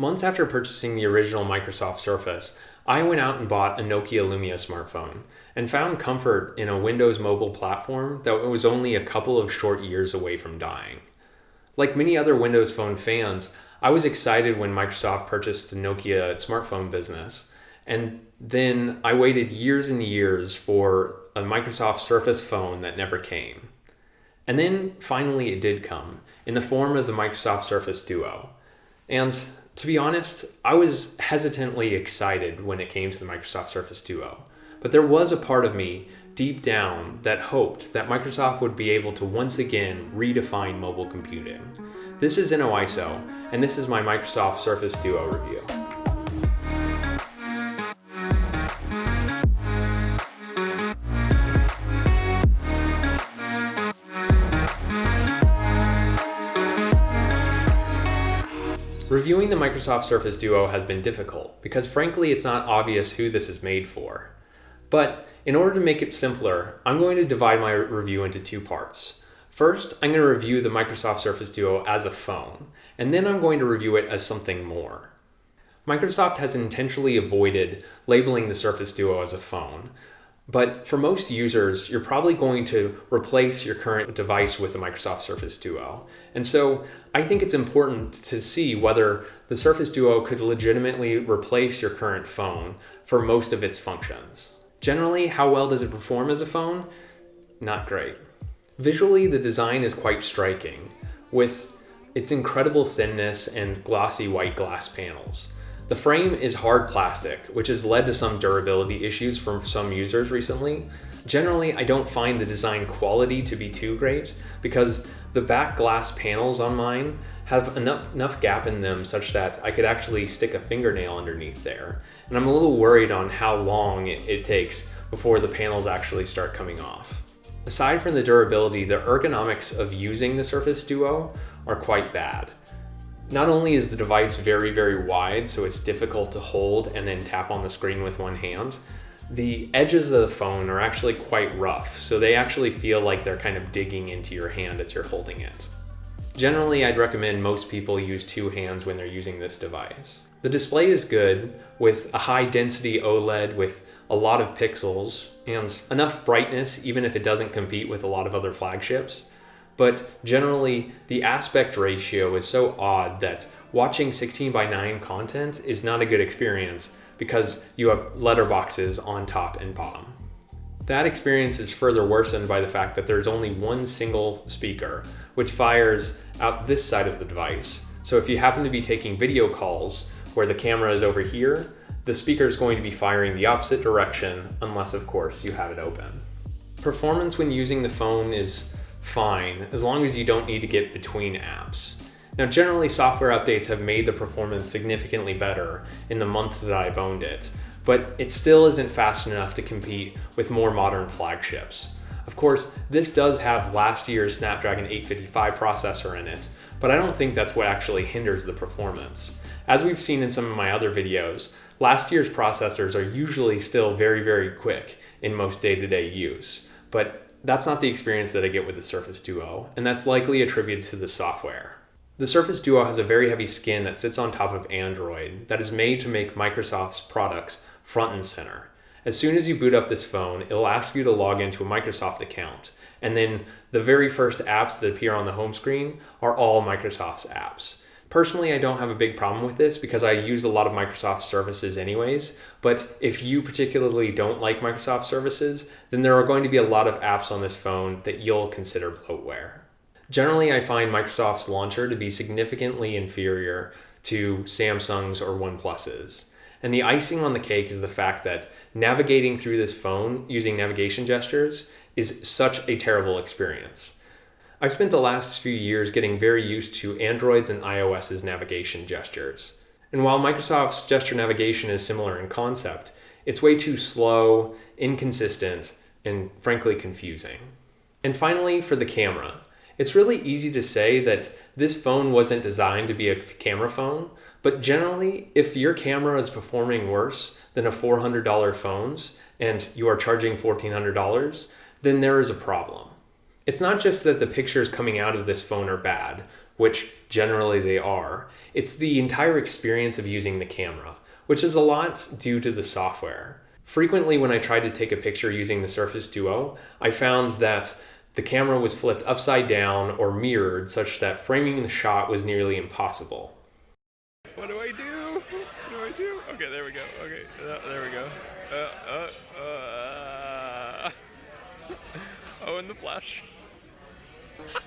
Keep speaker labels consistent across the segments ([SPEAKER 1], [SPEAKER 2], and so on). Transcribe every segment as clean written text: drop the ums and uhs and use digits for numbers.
[SPEAKER 1] Months after purchasing the original Microsoft Surface, I went out and bought a Nokia Lumia smartphone and found comfort in a Windows mobile platform that was only a couple of short years away from dying. Like many other Windows Phone fans, I was excited when Microsoft purchased the Nokia smartphone business, and then I waited years and years for a Microsoft Surface phone that never came. And then finally it did come, in the form of the Microsoft Surface Duo. And to be honest, I was hesitantly excited when it came to the Microsoft Surface Duo. But there was a part of me deep down that hoped that Microsoft would be able to once again redefine mobile computing. This is InnoISO, and this is my Microsoft Surface Duo review. Reviewing the Microsoft Surface Duo has been difficult because frankly it's not obvious who this is made for. But in order to make it simpler, I'm going to divide my review into two parts. First, I'm going to review the Microsoft Surface Duo as a phone, and then I'm going to review it as something more. Microsoft has intentionally avoided labeling the Surface Duo as a phone, but for most users, you're probably going to replace your current device with the Microsoft Surface Duo. And so I think it's important to see whether the Surface Duo could legitimately replace your current phone for most of its functions. Generally, how well does it perform as a phone? Not great. Visually, the design is quite striking, with its incredible thinness and glossy white glass panels. The frame is hard plastic, which has led to some durability issues from some users recently. Generally, I don't find the design quality to be too great because the back glass panels on mine have enough gap in them such that I could actually stick a fingernail underneath there. And I'm a little worried on how long it takes before the panels actually start coming off. Aside from the durability, the ergonomics of using the Surface Duo are quite bad. Not only is the device very, very wide, so it's difficult to hold and then tap on the screen with one hand, the edges of the phone are actually quite rough, so they actually feel like they're kind of digging into your hand as you're holding it. Generally, I'd recommend most people use two hands when they're using this device. The display is good, with a high density OLED with a lot of pixels and enough brightness even if it doesn't compete with a lot of other flagships. But generally, the aspect ratio is so odd that watching 16:9 content is not a good experience because you have letterboxes on top and bottom. That experience is further worsened by the fact that there's only one single speaker, which fires out this side of the device. So if you happen to be taking video calls where the camera is over here, the speaker is going to be firing the opposite direction unless, of course, you have it open. Performance when using the phone is fine, as long as you don't need to get between apps. Now, generally, software updates have made the performance significantly better in the month that I've owned it, but it still isn't fast enough to compete with more modern flagships. Of course, this does have last year's Snapdragon 855 processor in it, but I don't think that's what actually hinders the performance. As we've seen in some of my other videos, last year's processors are usually still very, very quick in most day-to-day use, but that's not the experience that I get with the Surface Duo, and that's likely attributed to the software. The Surface Duo has a very heavy skin that sits on top of Android that is made to make Microsoft's products front and center. As soon as you boot up this phone, it'll ask you to log into a Microsoft account, and then the very first apps that appear on the home screen are all Microsoft's apps. Personally, I don't have a big problem with this because I use a lot of Microsoft services anyways, but if you particularly don't like Microsoft services, then there are going to be a lot of apps on this phone that you'll consider bloatware. Generally, I find Microsoft's launcher to be significantly inferior to Samsung's or OnePlus's. And the icing on the cake is the fact that navigating through this phone using navigation gestures is such a terrible experience. I've spent the last few years getting very used to Android's and iOS's navigation gestures. And while Microsoft's gesture navigation is similar in concept, it's way too slow, inconsistent, and frankly confusing. And finally, for the camera. It's really easy to say that this phone wasn't designed to be a camera phone, but generally, if your camera is performing worse than a $400 phone's and you are charging $1,400, then there is a problem. It's not just that the pictures coming out of this phone are bad, which generally they are. It's the entire experience of using the camera, which is a lot due to the software. Frequently, when I tried to take a picture using the Surface Duo, I found that the camera was flipped upside down or mirrored such that framing the shot was nearly impossible.
[SPEAKER 2] What do I do? What do I do? Okay, there we go. Okay, there we go. Oh, in the flash.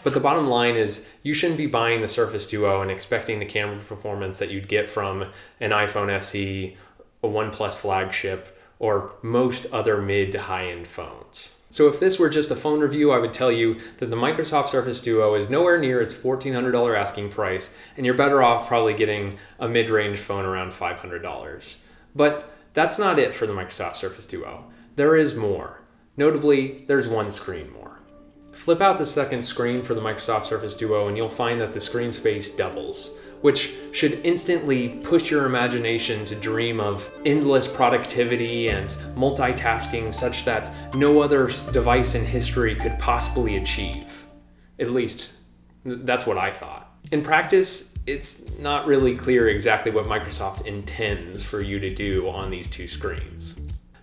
[SPEAKER 1] But the bottom line is you shouldn't be buying the Surface Duo and expecting the camera performance that you'd get from an iPhone SE, a OnePlus flagship, or most other mid to high-end phones. So if this were just a phone review, I would tell you that the Microsoft Surface Duo is nowhere near its $1,400 asking price, and you're better off probably getting a mid-range phone around $500. But that's not it for the Microsoft Surface Duo. There is more. Notably, there's one screen more. Flip out the second screen for the Microsoft Surface Duo and you'll find that the screen space doubles, which should instantly push your imagination to dream of endless productivity and multitasking such that no other device in history could possibly achieve. At least, that's what I thought. In practice, it's not really clear exactly what Microsoft intends for you to do on these two screens.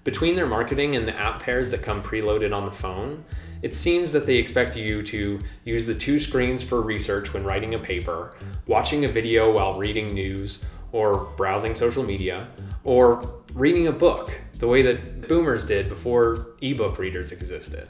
[SPEAKER 1] Between their marketing and the app pairs that come preloaded on the phone, it seems that they expect you to use the two screens for research when writing a paper, watching a video while reading news, or browsing social media, or reading a book, the way that boomers did before ebook readers existed.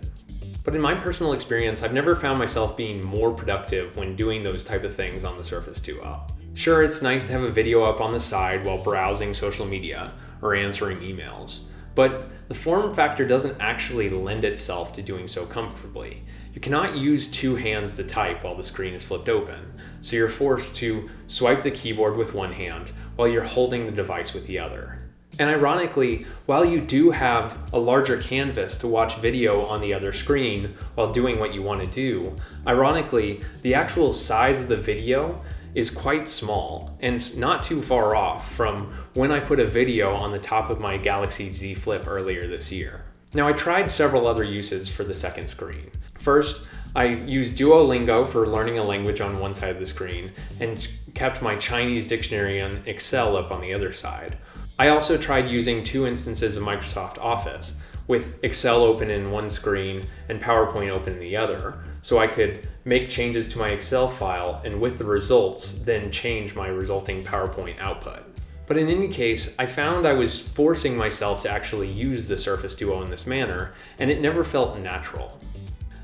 [SPEAKER 1] But in my personal experience, I've never found myself being more productive when doing those type of things on the Surface Duo. Sure, it's nice to have a video up on the side while browsing social media or answering emails, but the form factor doesn't actually lend itself to doing so comfortably. You cannot use two hands to type while the screen is flipped open, so you're forced to swipe the keyboard with one hand while you're holding the device with the other. And ironically, while you do have a larger canvas to watch video on the other screen while doing what you want to do, ironically, the actual size of the video is quite small and not too far off from when I put a video on the top of my Galaxy Z Flip earlier this year. Now, I tried several other uses for the second screen. First, I used Duolingo for learning a language on one side of the screen and kept my Chinese dictionary and Excel up on the other side. I also tried using two instances of Microsoft Office, with Excel open in one screen and PowerPoint open in the other, so I could make changes to my Excel file and with the results, then change my resulting PowerPoint output. But in any case, I found I was forcing myself to actually use the Surface Duo in this manner, and it never felt natural.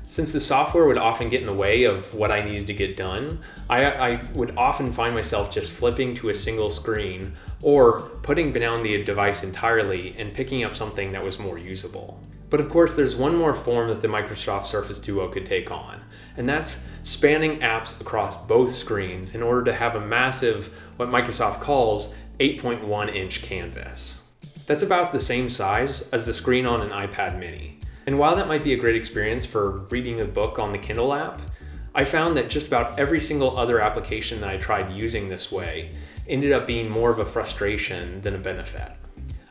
[SPEAKER 1] Since the software would often get in the way of what I needed to get done, I would often find myself just flipping to a single screen or putting down the device entirely and picking up something that was more usable. But of course, there's one more form that the Microsoft Surface Duo could take on, and that's spanning apps across both screens in order to have a massive, what Microsoft calls, 8.1-inch canvas. That's about the same size as the screen on an iPad mini. And while that might be a great experience for reading a book on the Kindle app, I found that just about every single other application that I tried using this way ended up being more of a frustration than a benefit.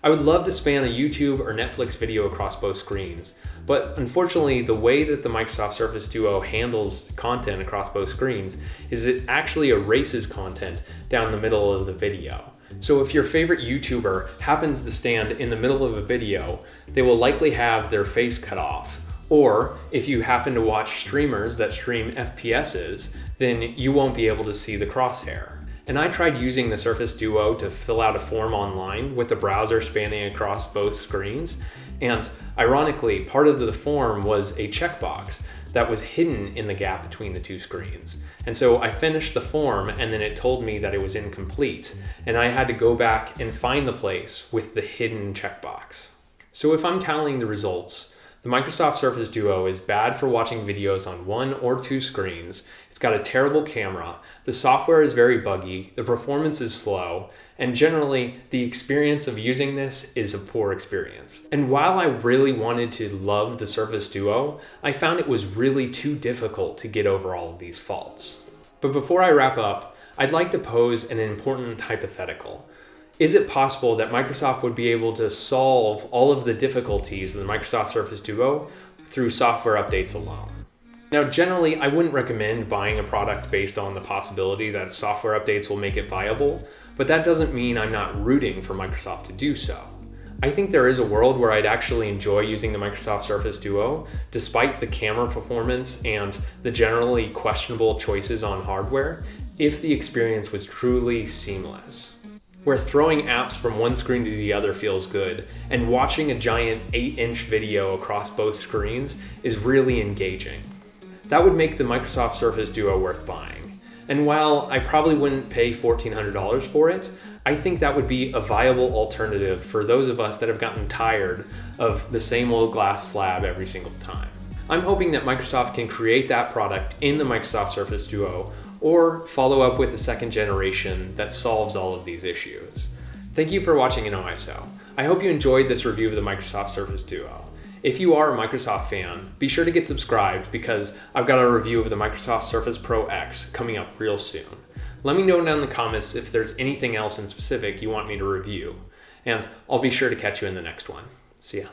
[SPEAKER 1] I would love to span a YouTube or Netflix video across both screens, but unfortunately the way that the Microsoft Surface Duo handles content across both screens is it actually erases content down the middle of the video. So if your favorite YouTuber happens to stand in the middle of a video, they will likely have their face cut off. Or if you happen to watch streamers that stream FPSs, then you won't be able to see the crosshair. And I tried using the Surface Duo to fill out a form online with the browser spanning across both screens. And ironically, part of the form was a checkbox that was hidden in the gap between the two screens. And so I finished the form and then it told me that it was incomplete. And I had to go back and find the place with the hidden checkbox. So if I'm tallying the results, the Microsoft Surface Duo is bad for watching videos on one or two screens. It's got a terrible camera. The software is very buggy. The performance is slow. And generally, the experience of using this is a poor experience. And while I really wanted to love the Surface Duo, I found it was really too difficult to get over all of these faults. But before I wrap up, I'd like to pose an important hypothetical. Is it possible that Microsoft would be able to solve all of the difficulties of the Microsoft Surface Duo through software updates alone? Now, generally, I wouldn't recommend buying a product based on the possibility that software updates will make it viable, but that doesn't mean I'm not rooting for Microsoft to do so. I think there is a world where I'd actually enjoy using the Microsoft Surface Duo, despite the camera performance and the generally questionable choices on hardware, if the experience was truly seamless. Where throwing apps from one screen to the other feels good, and watching a giant 8-inch video across both screens is really engaging. That would make the Microsoft Surface Duo worth buying. And while I probably wouldn't pay $1,400 for it, I think that would be a viable alternative for those of us that have gotten tired of the same old glass slab every single time. I'm hoping that Microsoft can create that product in the Microsoft Surface Duo, or follow up with a second generation that solves all of these issues. Thank you for watching InnoISO. I hope you enjoyed this review of the Microsoft Surface Duo. If you are a Microsoft fan, be sure to get subscribed because I've got a review of the Microsoft Surface Pro X coming up real soon. Let me know down in the comments if there's anything else in specific you want me to review, and I'll be sure to catch you in the next one. See ya.